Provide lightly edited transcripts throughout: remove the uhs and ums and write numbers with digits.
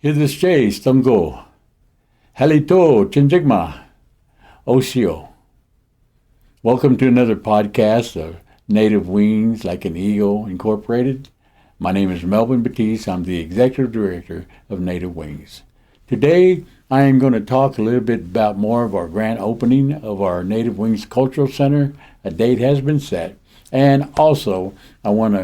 Hidische Stungo, Halito Chinjigma, Osio. Welcome to another podcast of Native Wings Like an Eagle Incorporated. My name is Melvin Battiest. I'm the Executive Director of Native Wings. Today, I am going to talk a little bit about more of our grand opening of our Native Wings Cultural Center. A date has been set. And also, I want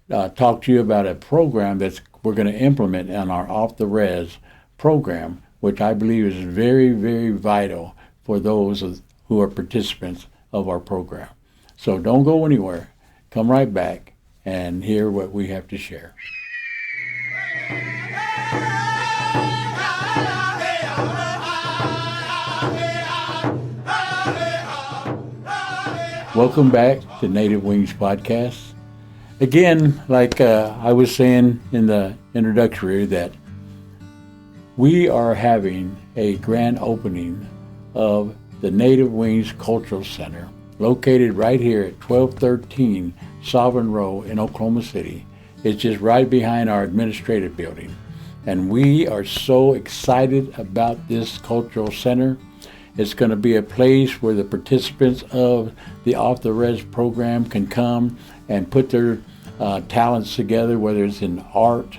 to talk to you about a program that we're going to implement in our Off the Res program, which I believe is very, very vital for those who are participants of our program. So don't go anywhere. Come right back and hear what we have to share. Welcome back to Native Wings Podcast. Again, like I was saying in the introductory, that we are having a grand opening of the Native Wings Cultural Center, located right here at 1213 Sovereign Row in Oklahoma City. It's just right behind our administrative building. And we are so excited about this cultural center. It's going to be a place where the participants of the Off the Res program can come and put their talents together, whether it's in art,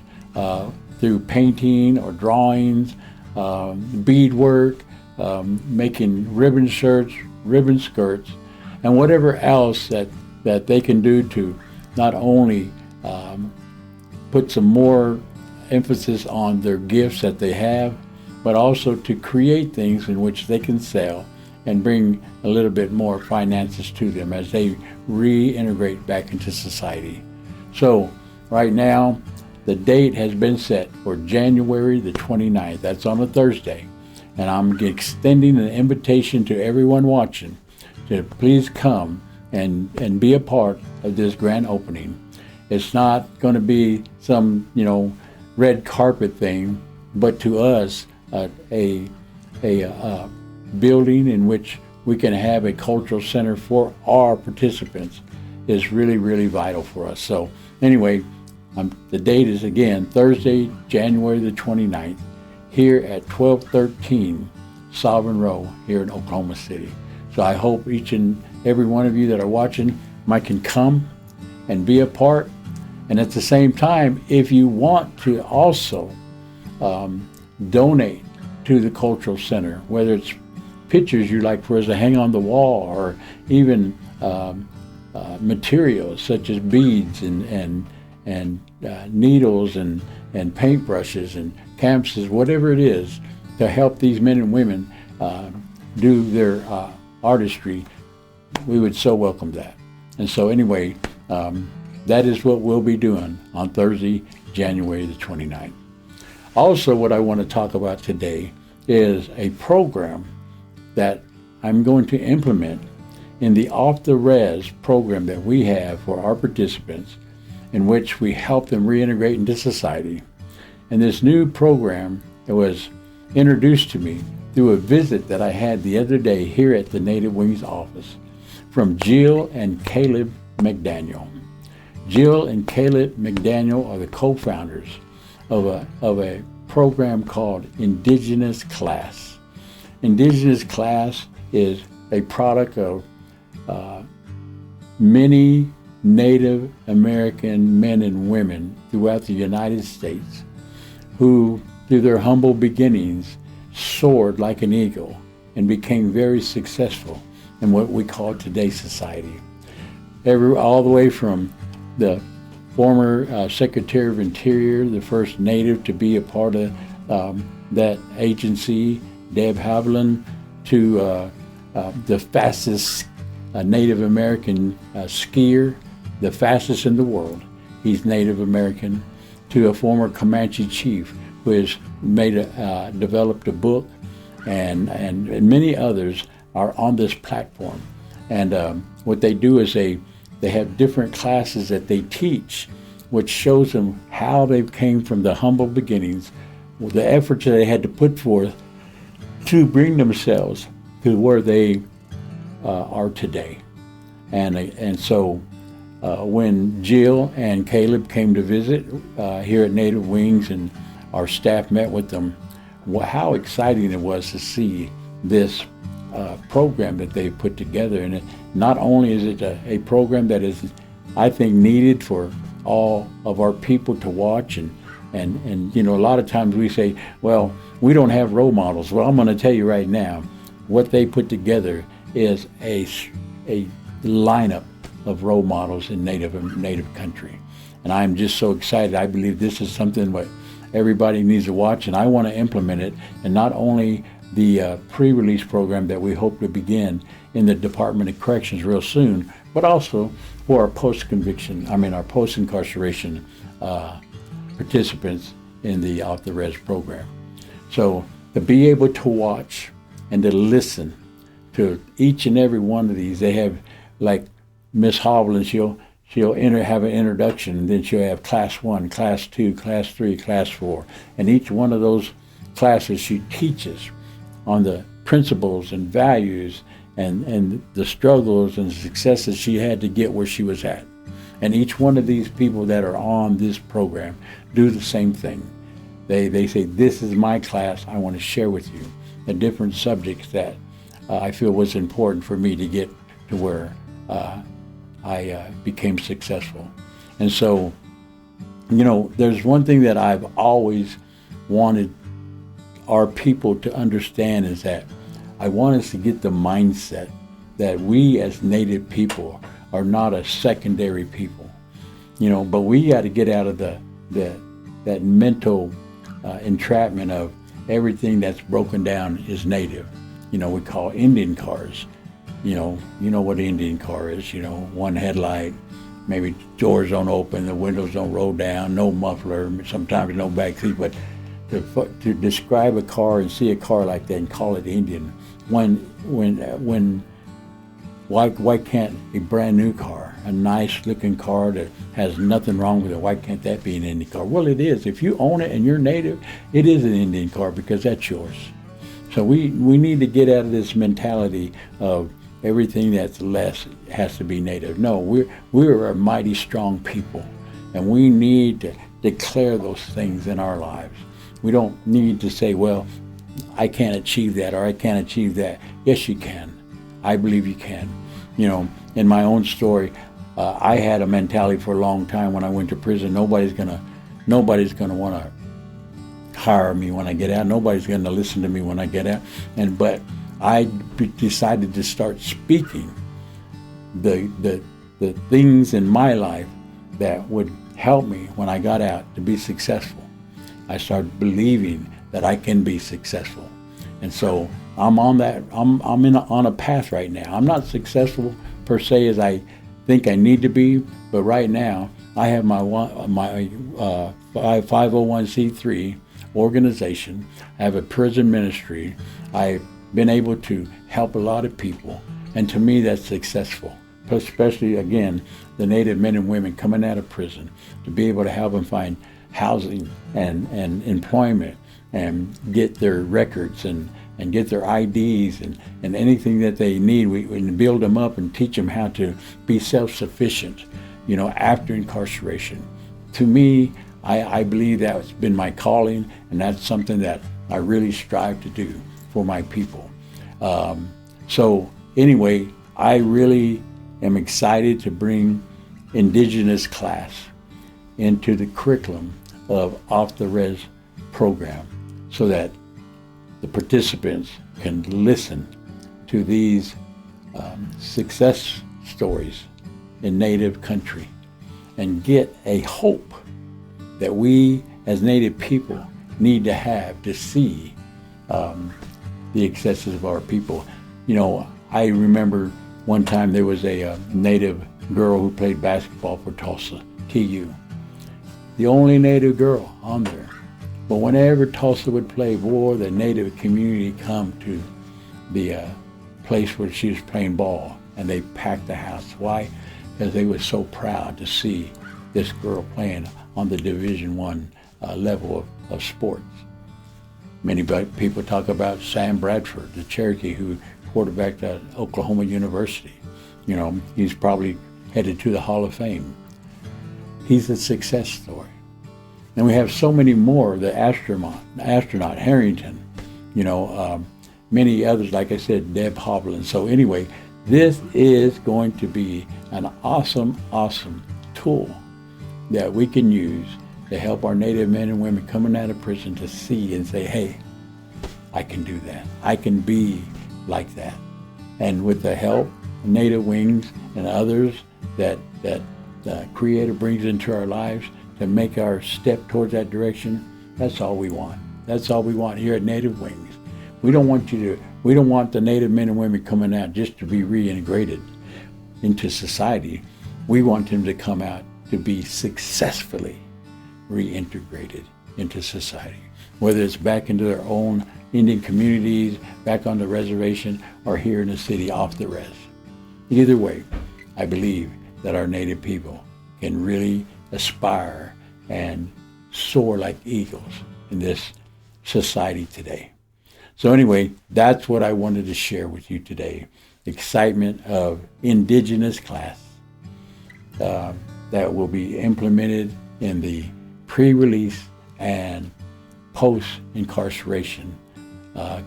through painting or drawings, beadwork, making ribbon shirts, ribbon skirts, and whatever else that they can do to not only put some more emphasis on their gifts that they have, but also to create things in which they can sell and bring a little bit more finances to them as they reintegrate back into society. So right now, the date has been set for January the 29th. That's on a Thursday. And I'm extending an invitation to everyone watching to please come and be a part of this grand opening. It's not going to be some, red carpet thing, but to us, a building in which we can have a cultural center for our participants is really, really vital for us. So anyway, the date is again Thursday, January the 29th, here at 1213 Sovereign Row here in Oklahoma City. So I hope each and every one of you that are watching can come and be a part. And at the same time, if you want to also donate to the cultural center, whether it's pictures you like for us to hang on the wall, or even materials such as beads and needles and paintbrushes and canvases, whatever it is, to help these men and women do their artistry, we would so welcome that. And so anyway, that is what we'll be doing on Thursday, January the 29th. Also, what I want to talk about today is a program that I'm going to implement in the Off the Res program that we have for our participants, in which we help them reintegrate into society. And this new program, it was introduced to me through a visit that I had the other day here at the Native Wings office from Jill and Caleb McDaniel. Jill and Caleb McDaniel are the co-founders of a program called Indigenous Class. Indigenous Class is a product of many Native American men and women throughout the United States who, through their humble beginnings, soared like an eagle and became very successful in what we call today's society. All the way from the former Secretary of Interior, the first Native to be a part of that agency, Deb Haviland, to the fastest Native American skier, the fastest in the world. He's Native American, to a former Comanche chief who has developed a book, and many others are on this platform. And what they do is they have different classes that they teach, which shows them how they came from the humble beginnings, the efforts that they had to put forth to bring themselves to where they are today. And so when Jill and Caleb came to visit here at Native Wings, and our staff met with them, how exciting it was to see this program that they put together. And not only is it a program that is, I think, needed for all of our people to watch, and a lot of times we say, well, we don't have role models. Well, I'm going to tell you right now, what they put together is a lineup of role models in native country. And I'm just so excited. I believe this is something what everybody needs to watch, and I want to implement it. And not only the pre-release program that we hope to begin in the Department of Corrections real soon, but also for our our post-incarceration participants in the Off the Res program. So to be able to watch and to listen to each and every one of these, they have, like Miss Hovland, she'll have an introduction, and then she'll have class 1, class 2, class 3, class 4. And each one of those classes she teaches on the principles and values and the struggles and successes she had to get where she was at. And each one of these people that are on this program do the same thing. They say, this is my class, I want to share with you the different subjects that I feel was important for me to get to where I became successful. And so, there's one thing that I've always wanted our people to understand, is that I want us to get the mindset that we as Native people are not a secondary people, but we got to get out of that mental entrapment of everything that's broken down is Native. We call Indian cars. You know what an Indian car is. One headlight, maybe doors don't open, the windows don't roll down, no muffler, sometimes no back seat. But to describe a car and see a car like that and call it Indian, why can't a brand new car, a nice looking car that has nothing wrong with it, why can't that be an Indian car? Well, it is. If you own it and you're Native, it is an Indian car because that's yours. So we need to get out of this mentality of everything that's less has to be Native. No, we're a mighty strong people, and we need to declare those things in our lives. We don't need to say, well, I can't achieve that or I can't achieve that. Yes, you can. I believe you can. In my own story, I had a mentality for a long time when I went to prison. Nobody's gonna want to hire me when I get out. Nobody's going to listen to me when I get out. But I decided to start speaking the things in my life that would help me when I got out to be successful. I started believing that I can be successful, and so I'm on that. I'm on a path right now. I'm not successful per se as I think I need to be, but right now I have my 501c3 organization. I have a prison ministry. I've been able to help a lot of people, and to me that's successful, especially again the Native men and women coming out of prison, to be able to help them find housing and employment and get their records and get their IDs and anything that they need. We build them up and teach them how to be self-sufficient, after incarceration. To me, I believe that's been my calling, and that's something that I really strive to do for my people. So anyway, I really am excited to bring Indigenous Class into the curriculum of Off the Res program so that the participants can listen to these success stories in Native country and get a hope that we as Native people need to have to see the excesses of our people. I remember one time there was a Native girl who played basketball for Tulsa, TU. The only Native girl on there. But whenever Tulsa would play, the Native community come to the place where she was playing ball, and they packed the house. Why? Because they were so proud to see this girl playing on the Division I level of sports. Many people talk about Sam Bradford, the Cherokee who quarterbacked at Oklahoma University. He's probably headed to the Hall of Fame. He's a success story. And we have so many more, the astronaut Harrington, many others, like I said, Deb Hovland. So anyway, this is going to be an awesome, awesome tool that we can use to help our Native men and women coming out of prison to see and say, hey, I can do that. I can be like that. And with the help of Native Wings and others that the Creator brings into our lives to make our step towards that direction, that's all we want. That's all we want here at Native Wings. We don't want the Native men and women coming out just to be reintegrated into society. We want them to come out to be successfully reintegrated into society, whether it's back into their own Indian communities, back on the reservation, or here in the city off the res. Either way, I believe that our Native people can really aspire and soar like eagles in this society today. So anyway, that's what I wanted to share with you today. Excitement of Indigenous Class that will be implemented in the pre-release and post-incarceration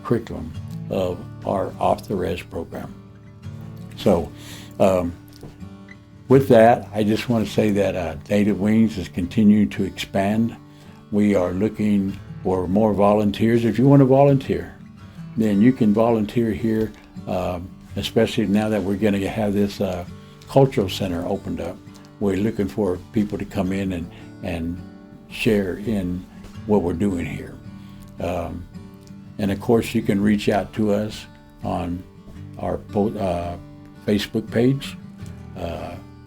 curriculum of our Off the Res program. So with that, I just want to say that Native Wings is continuing to expand. We are looking for more volunteers. If you want to volunteer, then you can volunteer here, especially now that we're going to have this cultural center opened up. We're looking for people to come in and share in what we're doing here. And of course, you can reach out to us on our Facebook page.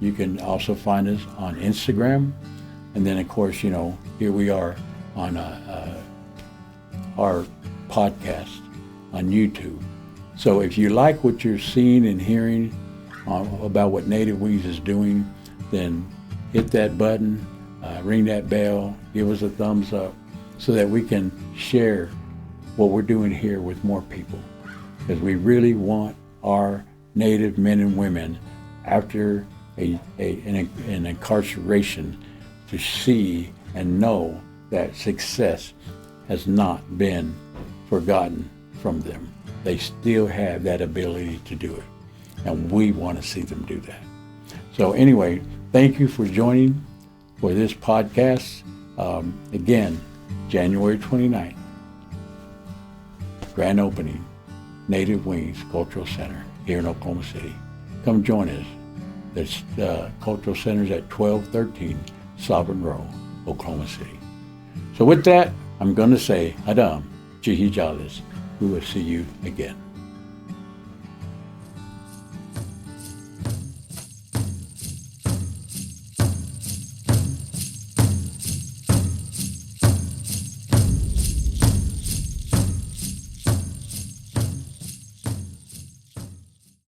You can also find us on Instagram. And then, of course, here we are on our podcast on YouTube. So if you like what you're seeing and hearing about what Native Wings is doing, then hit that button, ring that bell, give us a thumbs up so that we can share what we're doing here with more people. Because we really want our Native men and women after an incarceration to see and know that success has not been forgotten from them. They still have that ability to do it. And we want to see them do that. So anyway, thank you for joining for this podcast. Again, January 29th, grand opening, Native Wings Cultural Center here in Oklahoma City. Come join us. The Cultural Center is at 1213 Sovereign Row, Oklahoma City. So with that, I'm going to say, Adam, Jihi Jalis. We will see you again.